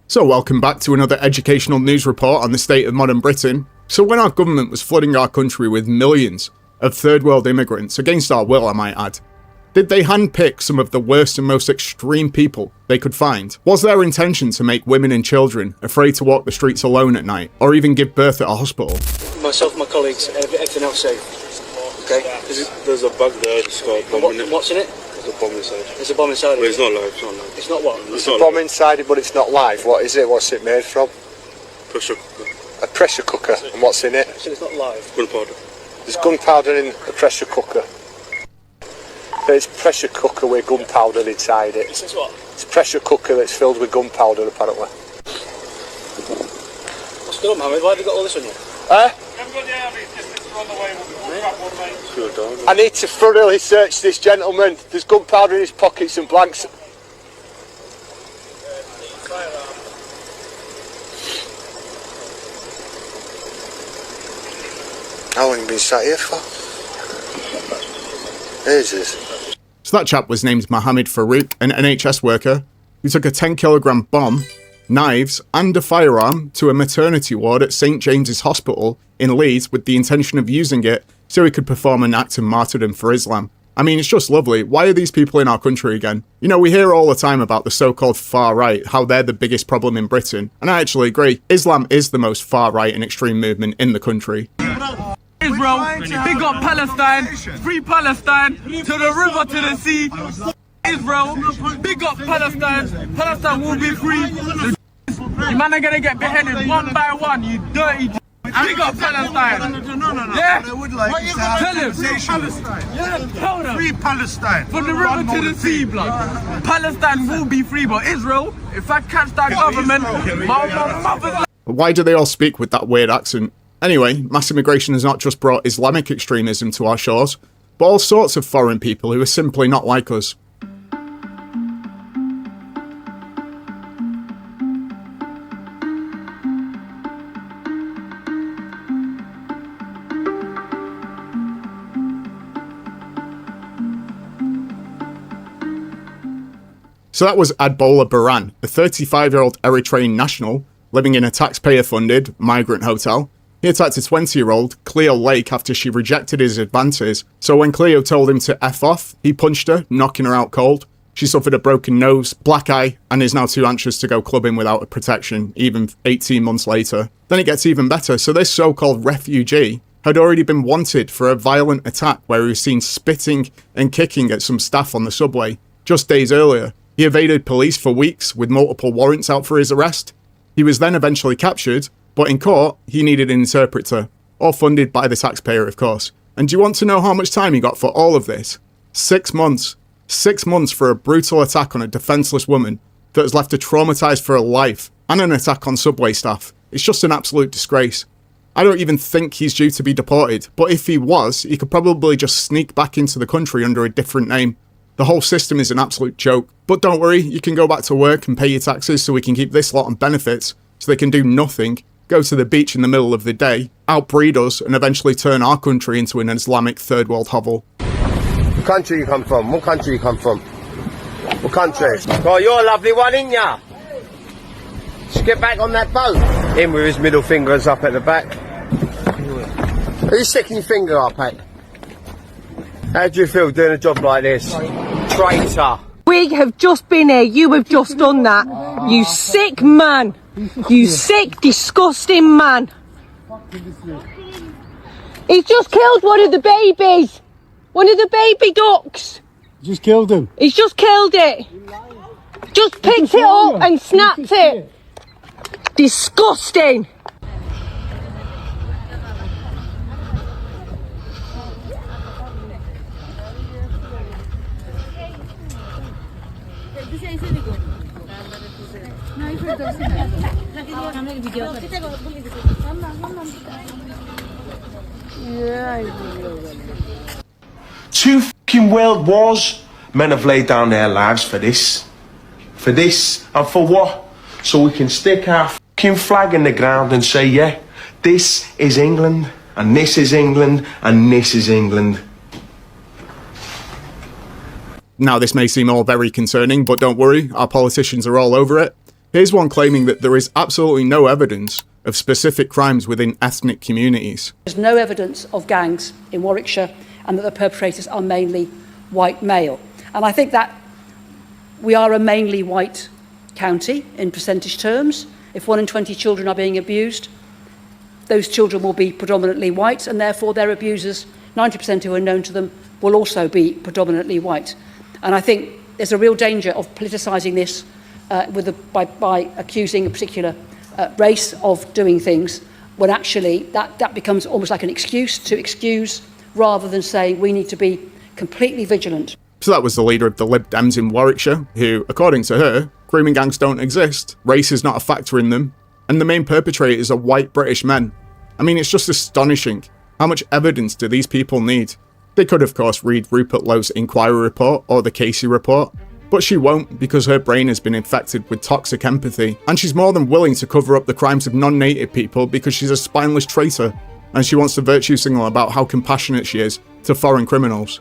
So welcome back to another educational news report on the state of modern Britain. So when our government was flooding our country with millions of third world immigrants, against our will I might add, did they handpick some of the worst and most extreme people they could find? Was their intention to make women and children afraid to walk the streets alone at night, or even give birth at a hospital? Myself, my colleagues, everything else safe. Okay. There's a bag there, it's got a bomb in it. What's in it? There's a bomb inside. There's a bomb inside it? But it's not live, it's not live. It's not what? There's a bomb inside it, but it's not live. What is it? What's it made from? Pressure cooker. A pressure cooker. And what's in it? So it's not live? Gunpowder. There's gunpowder in a pressure cooker. It's a pressure cooker with gunpowder inside it. This is what? It's a pressure cooker that's filled with gunpowder, apparently. What's going on, Mohammed? Why have you got all this on you? I need to thoroughly search this gentleman. There's gunpowder in his pockets and blanks. How long have you been sat here for? Jesus. So that chap was named Mohammed Farouk, an NHS worker who took a 10-kilogram bomb, knives and a firearm to a maternity ward at St James's Hospital in Leeds with the intention of using it so he could perform an act of martyrdom for Islam. I mean, it's just lovely. Why are these people in our country again? You know, we hear all the time about the so-called far right, how they're the biggest problem in Britain, and I actually agree. Islam is the most far right and extreme movement in the country. Israel, big up Palestine, free Palestine, to the river, to the sea. Israel, big up Palestine, Palestine will be free. You man are gonna get beheaded one by one, you dirty big up Palestine. No. Yeah? I would like to Tell him. Palestine. Yeah, tell them. Free Palestine. From the river to the sea, blood. Palestine will be free, but Israel, if I catch that government, my mother's... Why do they all speak with that weird accent? Anyway, mass immigration has not just brought Islamic extremism to our shores, but all sorts of foreign people who are simply not like us. So that was Abdoela Berhan, a 35-year-old Eritrean national living in a taxpayer-funded migrant hotel. He attacked a 20-year-old, Cleo Lake, after she rejected his advances. So when Cleo told him to F off, he punched her, knocking her out cold. She suffered a broken nose, black eye, and is now too anxious to go clubbing without a protection, even 18 months later. Then it gets even better. So this so-called refugee had already been wanted for a violent attack where he was seen spitting and kicking at some staff on the subway just days earlier. He evaded police for weeks with multiple warrants out for his arrest. He was then eventually captured, but in court, he needed an interpreter, all funded by the taxpayer, of course. And do you want to know how much time he got for all of this? 6 months. 6 months for a brutal attack on a defenseless woman that has left her traumatized for her life, and an attack on subway staff. It's just an absolute disgrace. I don't even think he's due to be deported, but if he was, he could probably just sneak back into the country under a different name. The whole system is an absolute joke. But don't worry, you can go back to work and pay your taxes so we can keep this lot on benefits, so they can do nothing, go to the beach in the middle of the day, outbreed us, and eventually turn our country into an Islamic third world hovel. What country you come from? What country you come from? What country? Oh, you're a lovely one, ain't ya? Just get back on that boat. In with his middle fingers up at the back. Are you sticking your finger up, eh? How do you feel doing a job like this? Traitor. We have just been here, you have just done that. You sick man. You sick, disgusting man. He's just killed one of the babies. One of the baby ducks. Just killed him. He's just killed it. Just picked it up and snapped it. Disgusting. Two fucking world wars. Men have laid down their lives for this. For this. And for what? So we can stick our fucking flag in the ground and say, yeah, this is England, and this is England, and this is England. Now, this may seem all very concerning, but don't worry, our politicians are all over it. Here's one claiming that there is absolutely no evidence of specific crimes within ethnic communities. There's no evidence of gangs in Warwickshire and that the perpetrators are mainly white male. And I think that we are a mainly white county in percentage terms. If 1 in 20 children are being abused, those children will be predominantly white, and therefore their abusers, 90% who are known to them, will also be predominantly white. And I think there's a real danger of politicising this by accusing a particular race of doing things, when actually that becomes almost like an excuse to excuse, rather than saying we need to be completely vigilant. So that was the leader of the Lib Dems in Warwickshire, who, according to her, grooming gangs don't exist, race is not a factor in them, and the main perpetrators are white British men. I mean, it's just astonishing. How much evidence do these people need? They could, of course, read Rupert Lowe's inquiry report or the Casey report, but she won't, because her brain has been infected with toxic empathy, and she's more than willing to cover up the crimes of non-native people because she's a spineless traitor, and she wants to virtue signal about how compassionate she is to foreign criminals.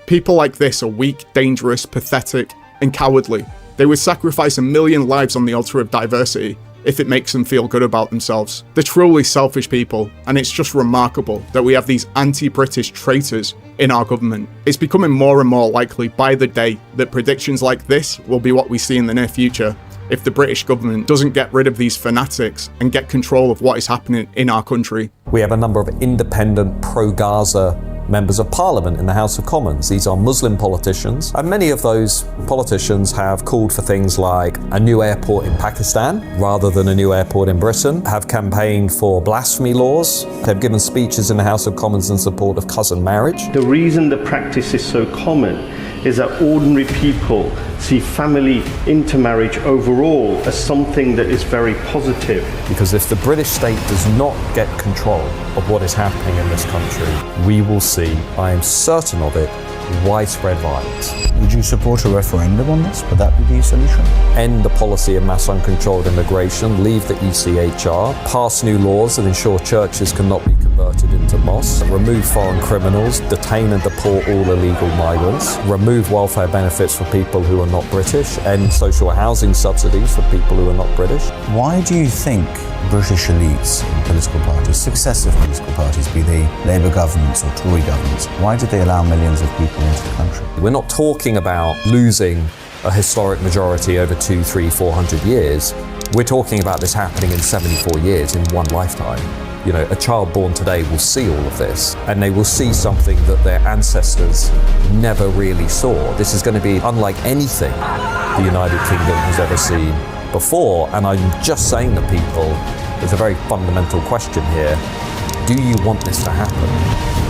People like this are weak, dangerous, pathetic, and cowardly. They would sacrifice 1 million lives on the altar of diversity if it makes them feel good about themselves. They're truly selfish people, and it's just remarkable that we have these anti-British traitors in our government. It's becoming more and more likely by the day that predictions like this will be what we see in the near future if the British government doesn't get rid of these fanatics and get control of what is happening in our country. We have a number of independent pro-Gaza members of parliament in the House of Commons. These are Muslim politicians, and many of those politicians have called for things like a new airport in Pakistan rather than a new airport in Britain, have campaigned for blasphemy laws, have given speeches in the House of Commons in support of cousin marriage. The reason the practice is so common is that ordinary people see family intermarriage overall as something that is very positive. Because if the British state does not get control of what is happening in this country, we will see, I am certain of it, widespread violence. Would you support a referendum on this? Would that be the solution? End the policy of mass uncontrolled immigration, leave the ECHR, pass new laws that ensure churches cannot be converted into mosques, remove foreign criminals, detain and deport all illegal migrants, remove welfare benefits for people who are not British, end social housing subsidies for people who are not British. Why do you think British elites and political parties, successive political parties, be they Labour governments or Tory governments, why did they allow millions of people into the country? We're not talking about losing a historic majority over 200, 300, 400 years. We're talking about this happening in 74 years in one lifetime. You know, a child born today will see all of this, and they will see something that their ancestors never really saw. This is going to be unlike anything the United Kingdom has ever seen before, and I'm just saying to people, there's a very fundamental question here. Do you want this to happen?